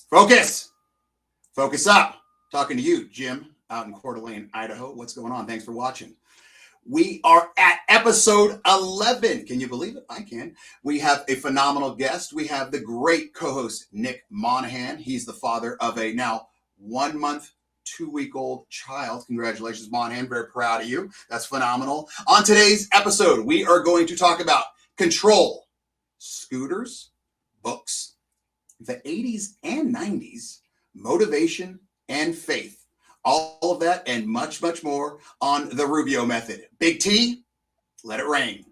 Focus. Focus up. Talking to you, Jim, out in Coeur d'Alene, Idaho. What's going on? Thanks for watching. We are at episode 11. Can you believe it? I can. We have a phenomenal guest. We have the great co-host, Nick Monaghan. He's the father of a now 1 month, 2-week-old child. Congratulations, Monaghan. Very proud of you. That's phenomenal. On today's episode, we are going to talk about control, scooters, books, the 80s and 90s, motivation and faith. All of that and much, much more on the Rubio Method. Big T, let it rain.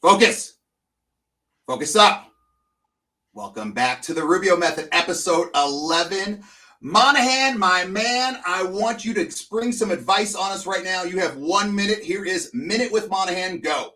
Focus. Focus up. Welcome back to the Rubio Method, episode 11. Monaghan, my man, I want you to spring some advice on us right now. You have 1 minute. Here is Minute with Monaghan. Go.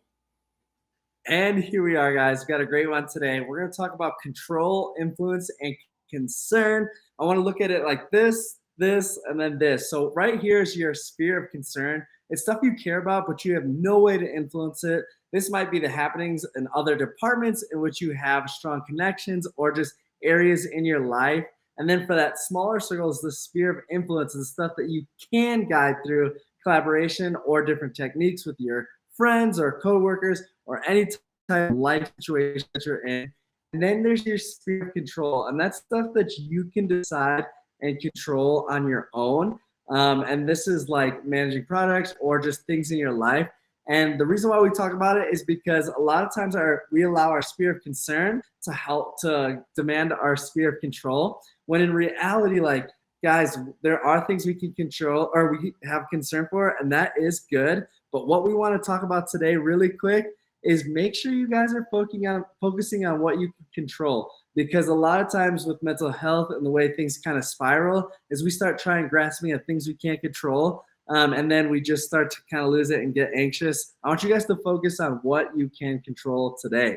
And here we are, guys. We've got a great one today. We're going to talk about control, influence, and concern. I want to look at it like this, and then this. So right here is your sphere of concern. It's stuff you care about, but you have no way to influence it. This might be the happenings in other departments in which you have strong connections or just areas in your life. And then for that smaller circle is the sphere of influence, the stuff that you can guide through collaboration or different techniques with your friends or coworkers or any type of life situation that you're in. And then there's your sphere of control, and that's stuff that you can decide and control on your own. And this is like managing products or just things in your life. And the reason why we talk about it is because a lot of times we allow our sphere of concern to help to demand our sphere of control, when in reality, like, guys, there are things we can control or we have concern for, and that is good. But what we want to talk about today really quick is make sure you guys are focusing on what you can control. Because a lot of times with mental health and the way things kind of spiral is we start trying grasping at things we can't control. And then we just start to kind of lose it and get anxious. I want you guys to focus on what you can control today.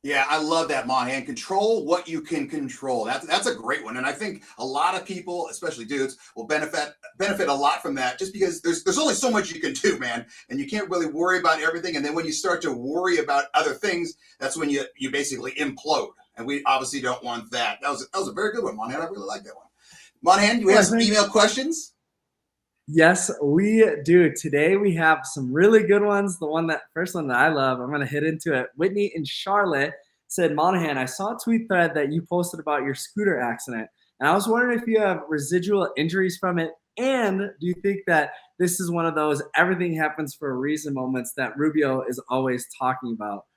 Yeah, I love that, Monaghan. Control what you can control. That's a great one. And I think a lot of people, especially dudes, will benefit a lot from that, just because there's only so much you can do, man. And you can't really worry about everything. And then when you start to worry about other things, that's when you basically implode. And we obviously don't want that. That was a very good one, Monaghan. I really like that one. Monaghan, you have some email questions? Yes, we do. Today we have some really good ones. The first one that I love, I'm going to hit into it. Whitney in Charlotte said, Monaghan, I saw a tweet thread that you posted about your scooter accident. And I was wondering if you have residual injuries from it. And do you think that this is one of those everything happens for a reason moments that Rubio is always talking about?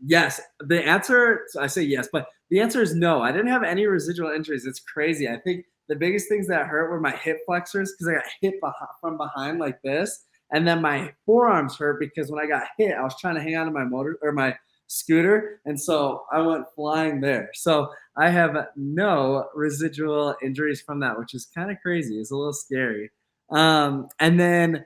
Yes, the answer, I say yes, but the answer is no. I didn't have any residual injuries. It's crazy. I think the biggest things that hurt were my hip flexors because I got hit from behind like this. And then my forearms hurt because when I got hit, I was trying to hang on to my scooter. And so I went flying there. So I have no residual injuries from that, which is kind of crazy. It's a little scary. And then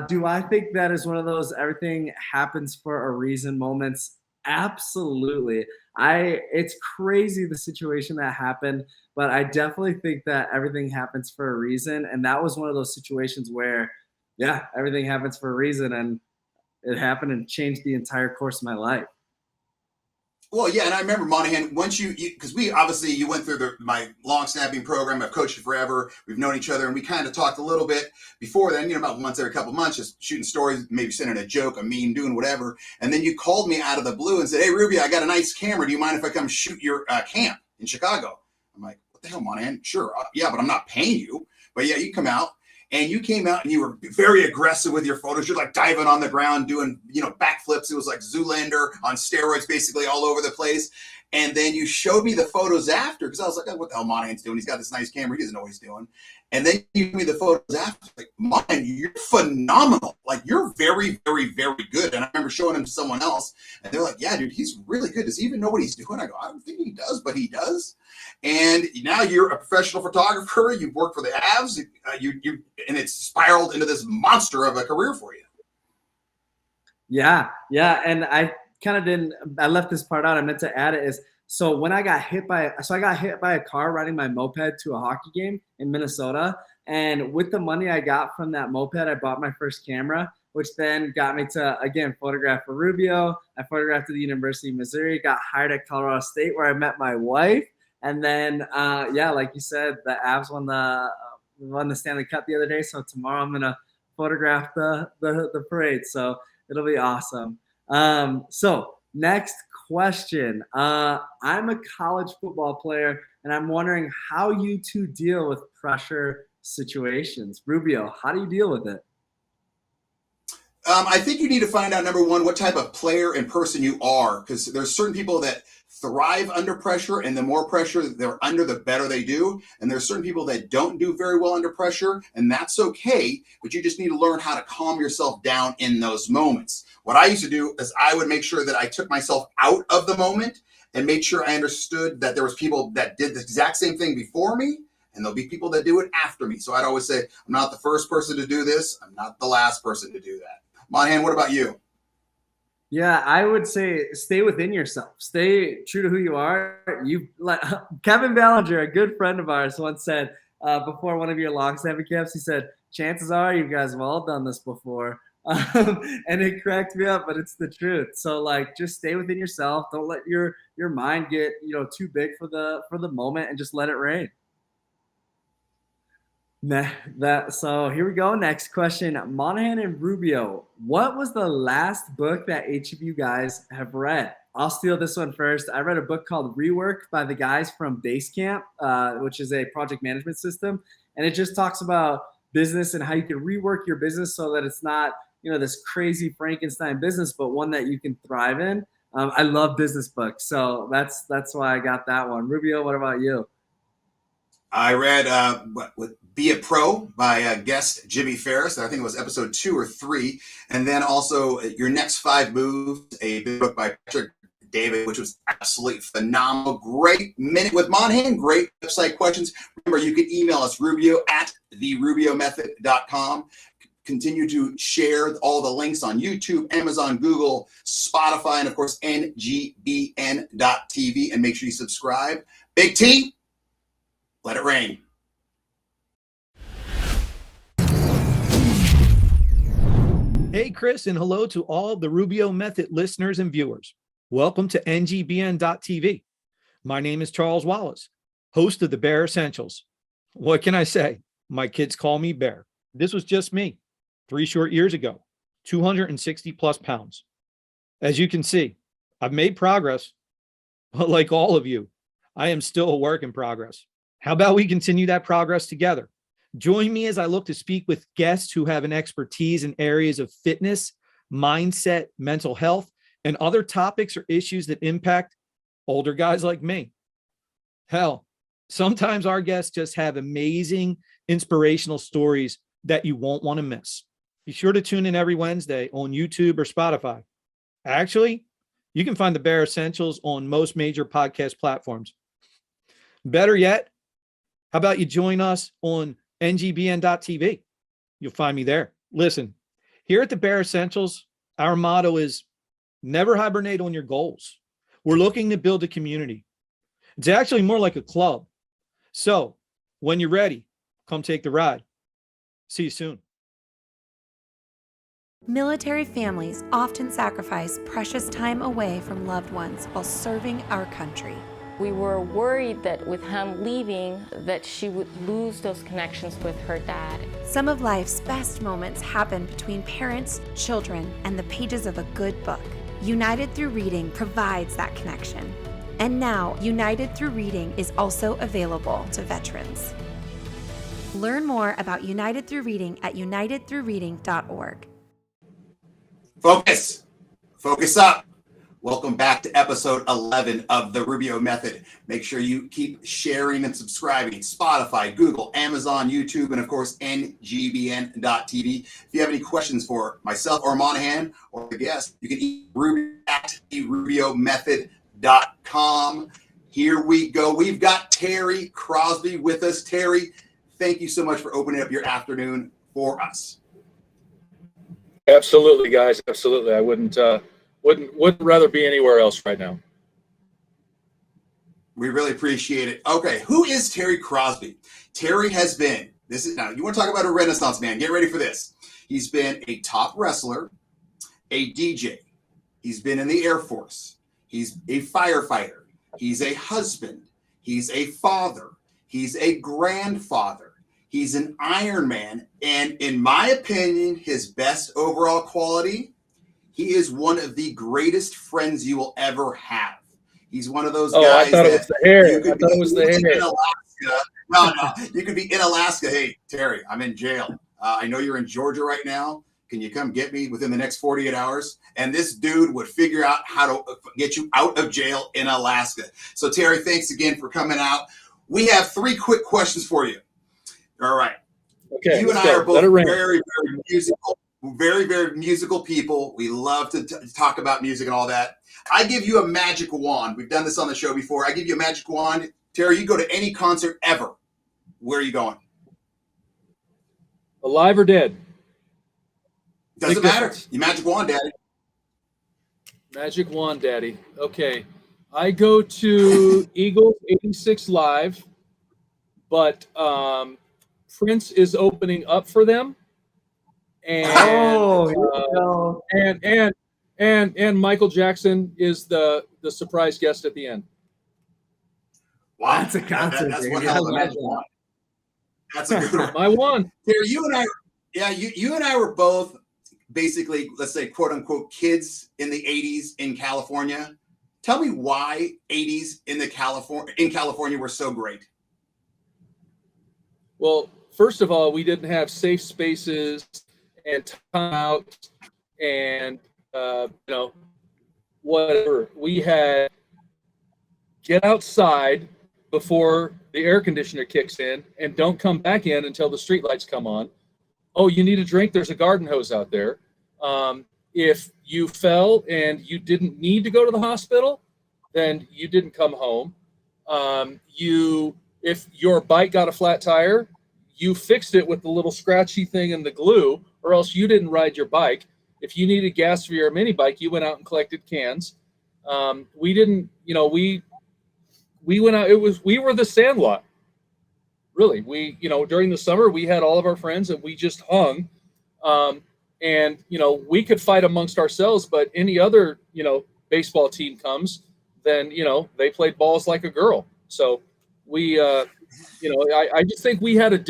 do I think that is one of those everything happens for a reason moments? Absolutely. It's crazy the situation that happened, but I definitely think that everything happens for a reason. And that was one of those situations where, yeah, everything happens for a reason, and it happened and changed the entire course of my life. Well, yeah, and I remember, Monaghan, once because you went through my long snapping program. I've coached you forever. We've known each other, and we kind of talked a little bit before then, about once every couple of months, just shooting stories, maybe sending a joke, a meme, doing whatever. And then you called me out of the blue and said, hey, Rubio, I got a nice camera. Do you mind if I come shoot your camp in Chicago? I'm like, what the hell, Monaghan? Sure. Yeah, but I'm not paying you. But yeah, you come out. And you came out and you were very aggressive with your photos. You're like diving on the ground, doing, backflips. It was like Zoolander on steroids, basically all over the place. And then you showed me the photos after, because I was like, oh, what the hell Monaghan's doing? He's got this nice camera. He doesn't know what he's doing. And then you gave me the photos after. Like, Monaghan, you're phenomenal. Like, you're very, very, very good. And I remember showing them to someone else. And they're like, yeah, dude, he's really good. Does he even know what he's doing? I go, I don't think he does, but he does. And now you're a professional photographer. You work for the Avs. And it's spiraled into this monster of a career for you. Yeah. And I kind of I left this part out. I meant to add it is, So when I got hit by a car riding my moped to a hockey game in Minnesota. And with the money I got from that moped, I bought my first camera, which then got me to, again, photograph for Rubio. I photographed at the University of Missouri, got hired at Colorado State where I met my wife. And then, like you said, the Avs won the Stanley Cup the other day. So tomorrow I'm going to photograph the parade. So it'll be awesome. So next question. I'm a college football player, and I'm wondering how you two deal with pressure situations. Rubio, how do you deal with it? I think you need to find out, number one, what type of player and person you are, because there's certain people that thrive under pressure, and the more pressure they're under, the better they do. And there's certain people that don't do very well under pressure, and that's okay, but you just need to learn how to calm yourself down in those moments. What I used to do is I would make sure that I took myself out of the moment and made sure I understood that there was people that did the exact same thing before me, and there'll be people that do it after me. So I'd always say, I'm not the first person to do this. I'm not the last person to do that. Monaghan, what about you? Yeah, I would say stay within yourself. Stay true to who you are. Kevin Ballinger, a good friend of ours, once said before one of your long snapping camps, he said, chances are you guys have all done this before. And it cracked me up, but it's the truth. So just stay within yourself. Don't let your mind get too big for the moment, and just let it rain. So here we go. Next question. Monaghan and Rubio, what was the last book that each of you guys have read? I'll steal this one first. I read a book called Rework by the guys from Basecamp, which is a project management system. And it just talks about business and how you can rework your business so that it's not, this crazy Frankenstein business, but one that you can thrive in. I love business books. So that's why I got that one. Rubio, what about you? I read Be a Pro by guest Jimmy Ferris. I think it was episode 2 or 3. And then also Your Next 5 Moves, a big book by Patrick David, which was absolutely phenomenal. Great Minute with Monaghan. Great website questions. Remember, you can email us, rubio@therubiomethod.com. Continue to share all the links on YouTube, Amazon, Google, Spotify, and of course, ngbn.tv. And make sure you subscribe. Big T, let it rain. Hey, Chris, and hello to all the Rubio Method listeners and viewers. Welcome to ngbn.tv. My name is Charles Wallace, host of the Bear Essentials. What can I say? My kids call me Bear. This was just me 3 short years ago, 260 plus pounds. As you can see, I've made progress, but like all of you, I am still a work in progress. How about we continue that progress together? Join me as I look to speak with guests who have an expertise in areas of fitness, mindset, mental health, and other topics or issues that impact older guys like me. Hell, sometimes our guests just have amazing, inspirational stories that you won't want to miss. Be sure to tune in every Wednesday on YouTube or Spotify. Actually, you can find the Bear Essentials on most major podcast platforms. Better yet, how about you join us on ngbn.tv? You'll find me there. Listen, here at the Bear Essentials, our motto is never hibernate on your goals. We're looking to build a community. It's actually more like a club. So when you're ready, come take the ride. See you soon. Military families often sacrifice precious time away from loved ones while serving our country. We were worried that with him leaving, that she would lose those connections with her dad. Some of life's best moments happen between parents, children, and the pages of a good book. United Through Reading provides that connection. And now, United Through Reading is also available to veterans. Learn more about United Through Reading at unitedthroughreading.org. Focus. Focus up. Welcome back to episode 11 of the Rubio Method. Make sure you keep sharing and subscribing. Spotify, Google, Amazon, YouTube, and of course, ngbn.tv. If you have any questions for myself or Monaghan or the guest, you can email rubio@therubiomethod.com. Here we go. We've got Terry Crosby with us. Terry, thank you so much for opening up your afternoon for us. Absolutely, guys. Absolutely. I wouldn't rather be anywhere else right now. We really appreciate it. Okay, who is Terry Crosby? Terry has been, now you want to talk about a Renaissance man, get ready for this. He's been a top wrestler, a DJ. He's been in the Air Force. He's a firefighter. He's a husband. He's a father. He's a grandfather. He's an Ironman. And in my opinion, his best overall quality, he is one of the greatest friends you will ever have. He's one of those guys. I thought it was the hair. You could I thought it was the hair. in Alaska. No, you could be in Alaska. Hey, Terry, I'm in jail. I know you're in Georgia right now. Can you come get me within the next 48 hours? And this dude would figure out how to get you out of jail in Alaska. So, Terry, thanks again for coming out. We have 3 quick questions for you. All right. Okay. You and I are both very, very musical, very, very musical people. We love to talk about music and all that. I give you a magic wand. We've done this on the show before. I give you a magic wand. Terry, you go to any concert ever. Where are you going? Alive or dead? Doesn't matter. You magic wand, daddy. Magic wand, daddy. Okay. I go to Eagles 86 Live, but Prince is opening up for them. And and Michael Jackson is the surprise guest at the end. Wow, that's a concert. That's one hell of a magic wand. That's a good one. My one. Terry, you and I were both basically, let's say, quote unquote, kids in the 80s in California. Tell me why 80s in California were so great. Well, first of all, we didn't have safe spaces and timeouts and whatever. We had get outside before the air conditioner kicks in and don't come back in until the streetlights come on. Oh, you need a drink? There's a garden hose out there. If you fell and you didn't need to go to the hospital, then you didn't come home. If your bike got a flat tire, you fixed it with the little scratchy thing and the glue, or else you didn't ride your bike. If you needed gas for your mini bike, you went out and collected cans. We didn't, we went out. We were the Sandlot. Really, during the summer, we had all of our friends and we just hung. And we could fight amongst ourselves, but any other, baseball team comes, then, they played balls like a girl. So we, I just think we had it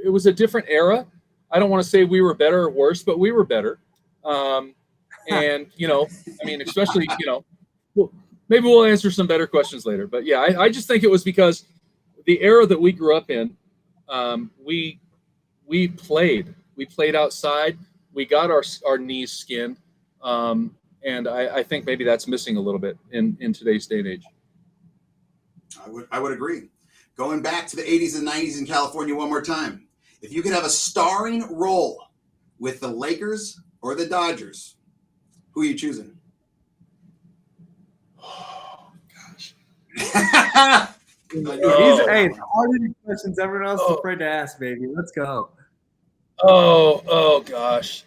was a different era. I don't want to say we were better or worse, but we were better. And, especially, maybe we'll answer some better questions later, but yeah, I just think it was because the era that we grew up in, we played outside, we got our knees skinned. And I think maybe that's missing a little bit in today's day and age. I would agree. Going back to the 80s and 90s in California one more time. If you could have a starring role with the Lakers or the Dodgers, who are you choosing? Oh, gosh. Hey, all these questions everyone else is afraid to ask, baby. Let's go. Oh gosh.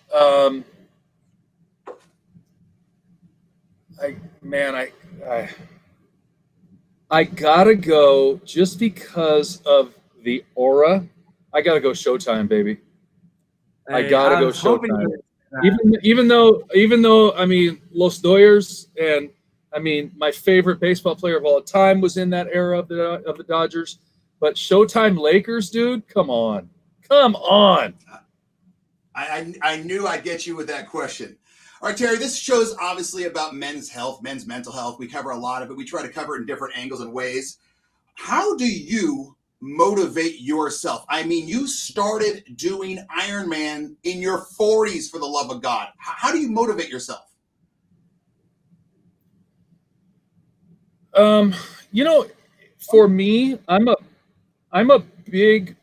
I gotta go just because of the aura. I gotta go Showtime, baby. I gotta go Showtime. Even though I mean Los Doyers and my favorite baseball player of all time was in that era of the Dodgers, but Showtime Lakers, dude, come on. I knew I'd get you with that question. All right, Terry, this show is obviously about men's health, men's mental health. We cover a lot of it. We try to cover it in different angles and ways. How do you motivate yourself? I mean, you started doing IronMan in your 40s, for the love of God. How do you motivate yourself? For me, I'm a big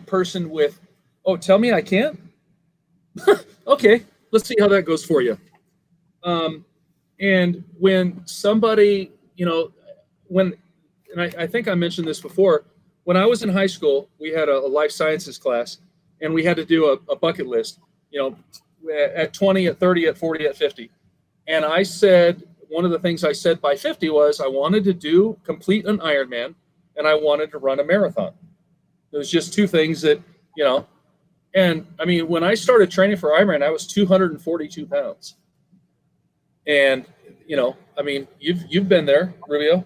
person with, oh, tell me I can't? Okay, let's see how that goes for you. And when somebody, I think I mentioned this before, when I was in high school, we had a life sciences class and we had to do a bucket list, at 20, at 30, at 40, at 50. And I said, one of the things I said by 50 was I wanted to complete an Ironman, and I wanted to run a marathon. It was just two things that, and I mean, when I started training for Ironman, I was 242 pounds. And, I mean, you've been there, Rubio.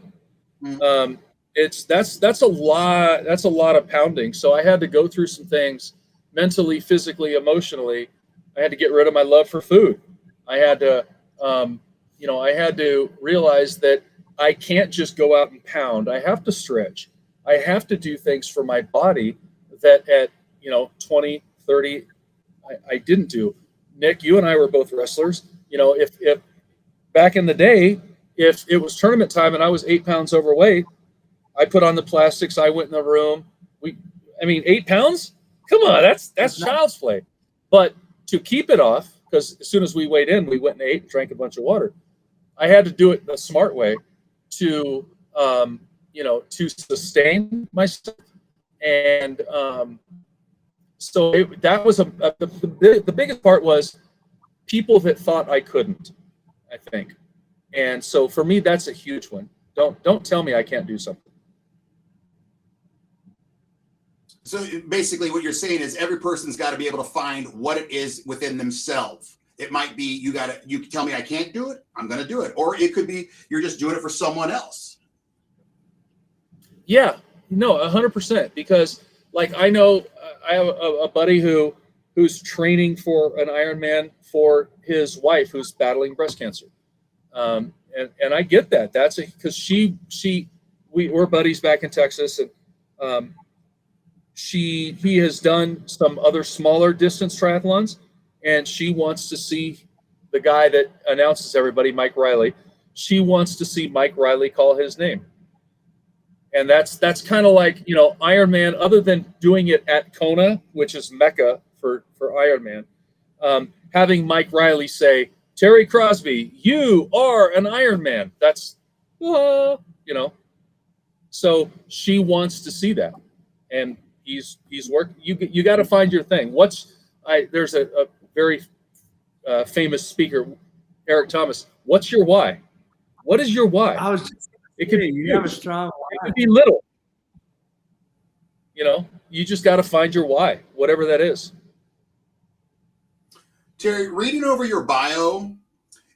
That's a lot of pounding. So I had to go through some things mentally, physically, emotionally. I had to get rid of my love for food. I had to, I had to realize that I can't just go out and pound. I have to stretch. I have to do things for my body that at, 20, 30, I didn't do. Nick, you and I were both wrestlers. If back in the day, if it was tournament time and I was 8 pounds overweight, I put on the plastics. I went in the room. 8 pounds? Come on, that's child's play. But to keep it off, because as soon as we weighed in, we went and ate and drank a bunch of water. I had to do it the smart way to, to sustain myself. And so that was the biggest part was people that thought I couldn't, I think. And so for me, that's a huge one. Don't tell me I can't do something. So basically what you're saying is every person's got to be able to find what it is within themselves. It might be you can tell me I can't do it, I'm going to do it. Or it could be you're just doing it for someone else. Yeah, no, 100%. Because like I know I have a buddy who's training for an Ironman for his wife who's battling breast cancer. And I get that. That's because we're buddies back in Texas, and he has done some other smaller distance triathlons, and she wants to see the guy that announces everybody, Mike Riley. She wants to see Mike Riley call his name. And that's kind of like, Ironman, other than doing it at Kona, which is Mecca for Ironman, having Mike Riley say, Terry Crosby, you are an Ironman. That's, so she wants to see that. And he's worked. You got to find your thing. There's a very famous speaker, Eric Thomas. What's your why? What is your why? I was just it could be you have a strong why. It could be little. You just got to find your why, whatever that is. Terry, reading over your bio,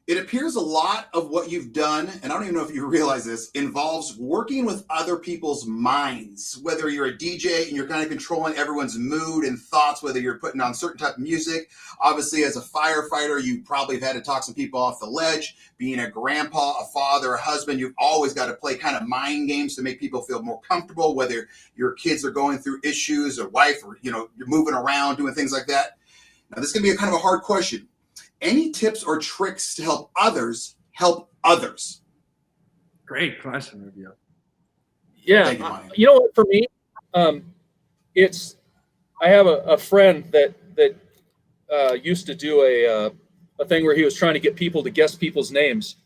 it appears a lot of what you've done, and I don't even know if you realize this, involves working with other people's minds. Whether you're a DJ and you're kind of controlling everyone's mood and thoughts, whether you're putting on certain type of music. Obviously, as a firefighter, you probably have had to talk some people off the ledge. Being a grandpa, a father, a husband, you've always got to play kind of mind games to make people feel more comfortable, whether your kids are going through issues, or wife, or you're moving around, doing things like that. Now, this is going to be a kind of a hard question. Any tips or tricks to help others help others? Great question, Rubio. Yeah, you know what? For me, I have a friend that used to do a thing where he was trying to get people to guess people's names,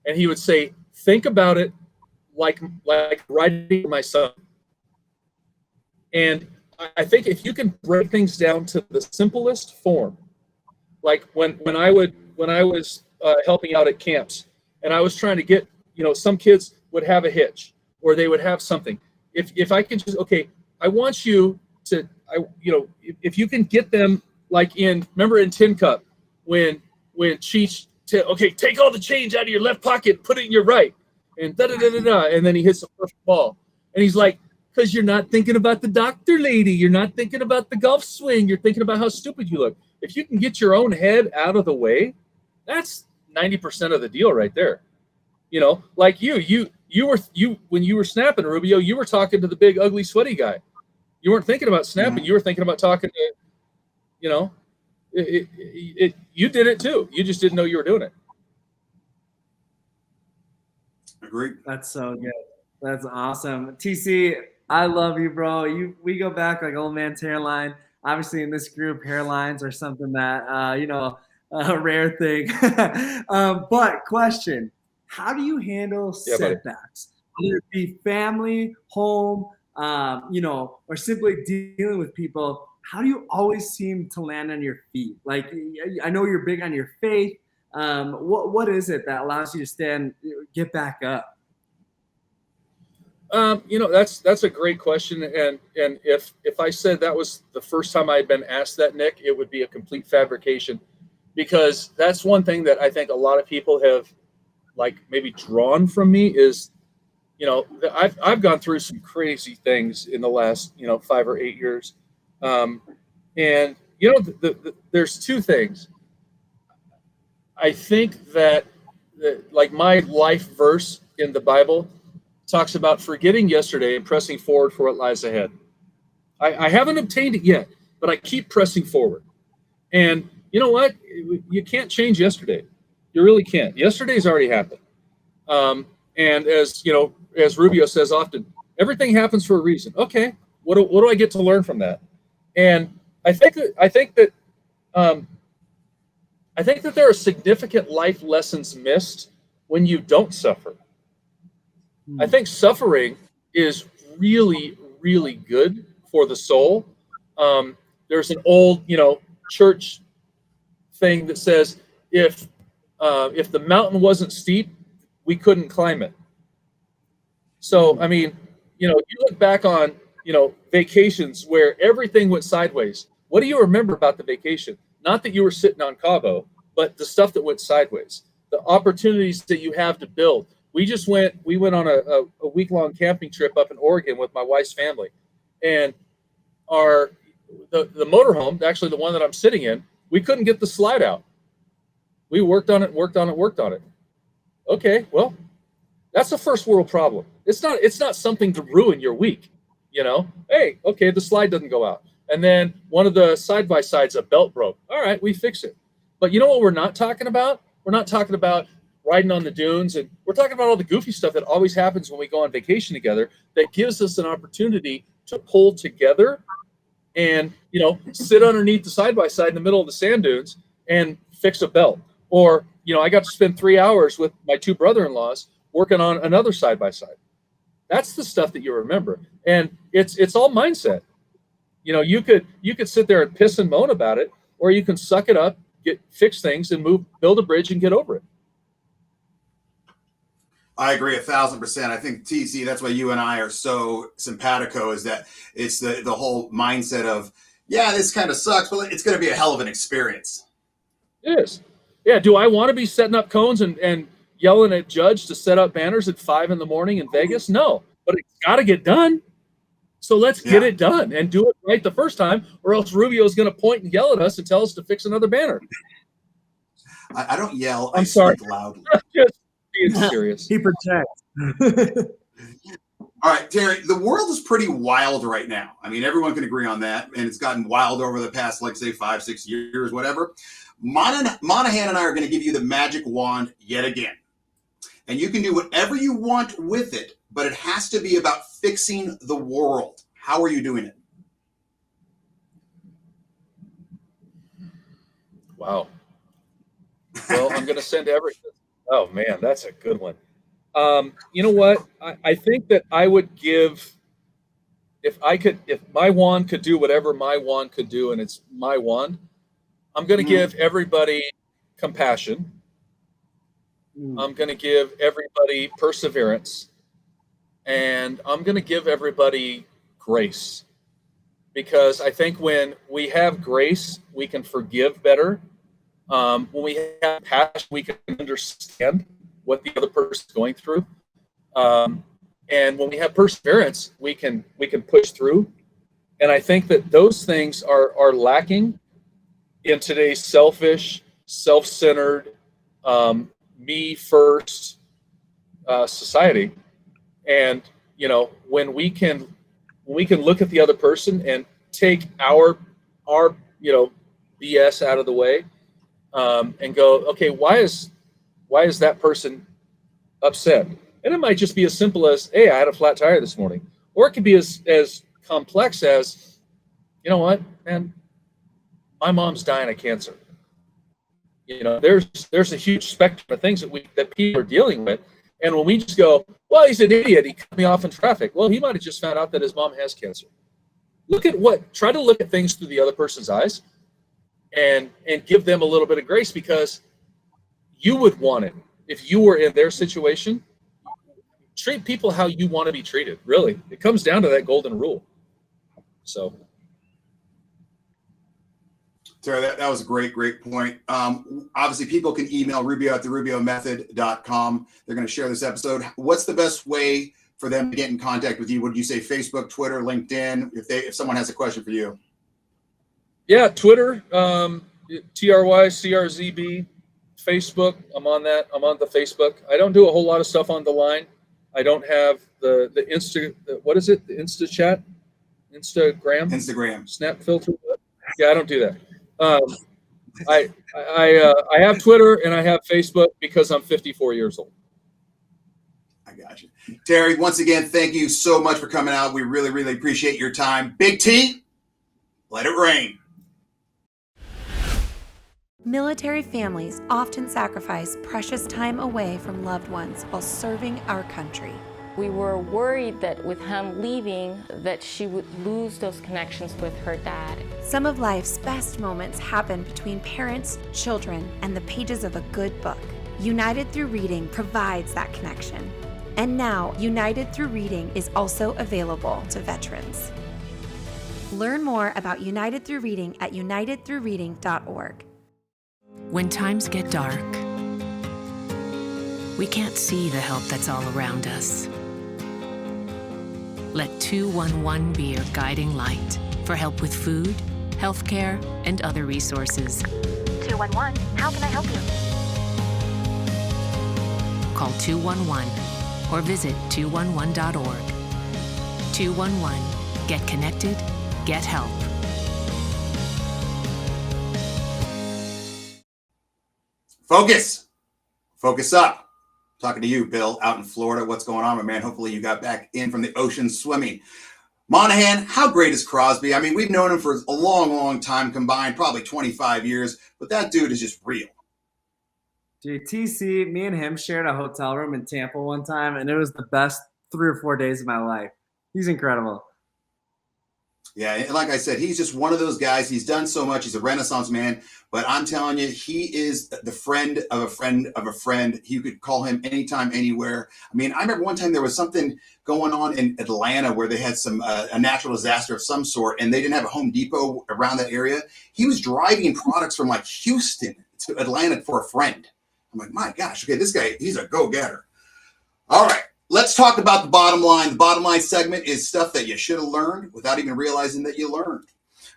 and he would say, "Think about it like writing my son." And I think if you can break things down to the simplest form. Like when I was helping out at camps, and I was trying to get, some kids would have a hitch, or they would have something. If I can just, I want you to, if you can get them like remember in Tin Cup when Cheech, take all the change out of your left pocket, put it in your right, and and then he hits the first ball, and he's like, because you're not thinking about the doctor lady, you're not thinking about the golf swing, you're thinking about how stupid you look. If you can get your own head out of the way, that's 90% of the deal right there. Like you when you were snapping, Rubio, you were talking to the big, ugly, sweaty guy. You weren't thinking about snapping. Mm-hmm. You were thinking about talking to, you did it too. You just didn't know you were doing it. Agreed. That's so good. That's awesome. TC, I love you, bro. We go back like old man's hairline. Obviously, in this group, hairlines are something that, a rare thing. But question, how do you handle setbacks? Whether it be family, home, or simply dealing with people, how do you always seem to land on your feet? Like, I know you're big on your faith. What is it that allows you to get back up? That's a great question. And if I said that was the first time I had been asked that, Nick, it would be a complete fabrication, because that's one thing that I think a lot of people have like maybe drawn from me is, I've gone through some crazy things in the last, 5 or 8 years. And there's two things. I think that like my life verse in the Bible talks about forgetting yesterday and pressing forward for what lies ahead. I haven't obtained it yet, but I keep pressing forward. And you know what? You can't change yesterday. You really can't. Yesterday's already happened. And as Rubio says often, everything happens for a reason. Okay, what do I get to learn from that? And I think that there are significant life lessons missed when you don't suffer. I think suffering is really, really good for the soul. There's an old, church thing that says if the mountain wasn't steep, we couldn't climb it. So, I mean, you look back on, vacations where everything went sideways. What do you remember about the vacation? Not that you were sitting on Cabo, but the stuff that went sideways, the opportunities that you have to build. We went on a week-long camping trip up in Oregon with my wife's family. And the motorhome, actually the one that I'm sitting in, we couldn't get the slide out. We worked on it. Okay, well, that's a first world problem. It's not something to ruin your week, Hey, okay, the slide doesn't go out. And then one of the side-by-sides, a belt broke. All right, we fix it. But you know what we're not talking about? We're not talking about riding on the dunes, and we're talking about all the goofy stuff that always happens when we go on vacation together that gives us an opportunity to pull together and, sit underneath the side-by-side in the middle of the sand dunes and fix a belt. Or, I got to spend 3 hours with my two brother-in-laws working on another side-by-side. That's the stuff that you remember. And it's all mindset. You could sit there and piss and moan about it, or you can suck it up, fix things and build a bridge and get over it. I agree 1,000%. I think TC, that's why you and I are so simpatico, is that it's the whole mindset of, yeah, this kind of sucks, but it's going to be a hell of an experience. It is. Yeah. Do I want to be setting up cones and yelling at Judge to set up banners at 5 a.m. in Vegas? No, but it's got to get done. So let's get it done and do it right the first time, or else Rubio is going to point and yell at us and tell us to fix another banner. I don't yell. I'm sorry. Speak loudly. Just being serious. He protects. All right, Terry, the world is pretty wild right now. I mean, everyone can agree on that. And it's gotten wild over the past, like, say, 5-6 years, whatever. Monaghan and I are going to give you the magic wand yet again. And you can do whatever you want with it, but it has to be about fixing the world. How are you doing it? Wow. Well, I'm going to send everything. Oh, man, that's a good one. You know what? I think that I would give, if my wand could do whatever my wand could do, and it's my wand, I'm going to give everybody compassion. I'm going to give everybody perseverance, and I'm going to give everybody grace, because I think when we have grace, we can forgive better. When we have passion, we can understand what the other person is going through. And when we have perseverance, we can push through. And I think that those things are lacking in today's selfish, self-centered, me first society. And when we can look at the other person and take our BS out of the way, and go, okay, why is that person upset? And it might just be as simple as, hey, I had a flat tire this morning. Or it could be as complex as, you know what, man, my mom's dying of cancer. There's a huge spectrum of things that people are dealing with. And when we just go, well, he's an idiot, he cut me off in traffic. Well, he might have just found out that his mom has cancer. Try to look at things through the other person's eyes and give them a little bit of grace, because, you would want it if you were in their situation. Treat people how you want to be treated. Really, it comes down to that golden rule. So, Terry, that was a great point. Obviously, people can email Rubio at therubiomethod.com. They're going to share this episode. What's the best way for them to get in contact with you? What do you say? Facebook, Twitter, LinkedIn? If someone has a question for you. Yeah, Twitter, TRYCRZB, Facebook. I'm on that. I'm on the Facebook. I don't do a whole lot of stuff on the line. I don't have the what is it? The Instagram, Snap filter. Yeah, I don't do that. I have Twitter and I have Facebook because I'm 54 years old. I got you. Terry, once again, thank you so much for coming out. We really, really appreciate your time. Big T, let it rain. Military families often sacrifice precious time away from loved ones while serving our country. We were worried that with him leaving, that she would lose those connections with her dad. Some of life's best moments happen between parents, children, and the pages of a good book. United Through Reading provides that connection. And now, United Through Reading is also available to veterans. Learn more about United Through Reading at unitedthroughreading.org. When times get dark, we can't see the help that's all around us. Let 211 be your guiding light for help with food, healthcare, and other resources. 211, how can I help you? Call 211 or visit 211.org. 211, get connected, get help. Focus up. Talking to you, Bill, out in Florida. What's going on, my man? Hopefully you got back in from the ocean swimming. Monaghan, how great is Crosby? I mean, we've known him for a long time combined, probably 25 years, but that dude is just real. Dude, TC, me and him shared a hotel room in Tampa one time, and it was the best 3 or 4 days of my life. He's incredible. Yeah, and like I said, he's just one of those guys. He's done so much. He's a Renaissance man. But I'm telling you, he is the friend of a friend of a friend. You could call him anytime, anywhere. I mean, I remember one time there was something going on in Atlanta where they had some a natural disaster of some sort, and they didn't have a Home Depot around that area. He was driving products from like Houston to Atlanta for a friend. I'm like, my gosh, okay, this guy, he's a go-getter. All right. Let's talk about the bottom line. The bottom line segment is stuff that you should have learned without even realizing that you learned.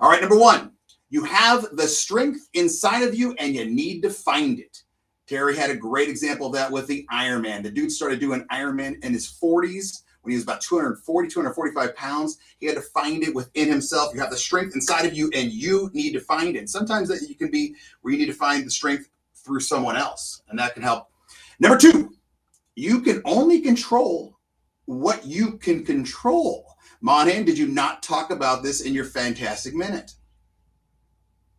All right, number one, you have the strength inside of you and you need to find it. Terry had a great example of that with the IronMan. The dude started doing IronMan in his 40s when he was about 240, 245 pounds. He had to find it within himself. You have the strength inside of you and you need to find it. Sometimes that you can be where you need to find the strength through someone else, and that can help. Number two, you can only control what you can control. Monaghan, did you not talk about this in your fantastic minute?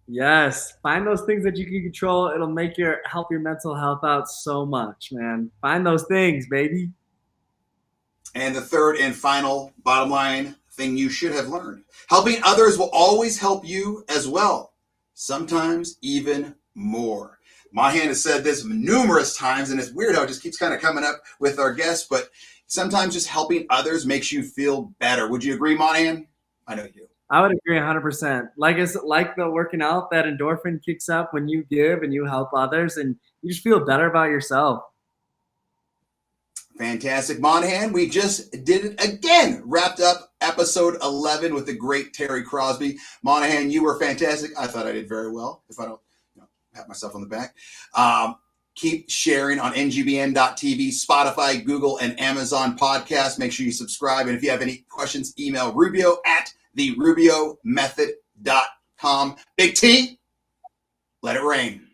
Yes. Find those things that you can control. It'll make help your mental health out so much, man. Find those things, baby. And the third and final bottom line thing you should have learned. Helping others will always help you as well. Sometimes even more. Monaghan has said this numerous times, and it's weird how it just keeps kind of coming up with our guests, but sometimes just helping others makes you feel better. Would you agree, Monaghan? I know you do. I would agree 100%. Like the working out, that endorphin kicks up when you give and you help others, and you just feel better about yourself. Fantastic. Monaghan, we just did it again. Wrapped up episode 11 with the great Terry Crosby. Monaghan, you were fantastic. I thought I did very well, if I don't pat myself on the back. Keep sharing on ngbn.tv, Spotify, Google, and Amazon podcasts. Make sure you subscribe. And if you have any questions, email Rubio at therubiomethod.com. Big T, let it rain.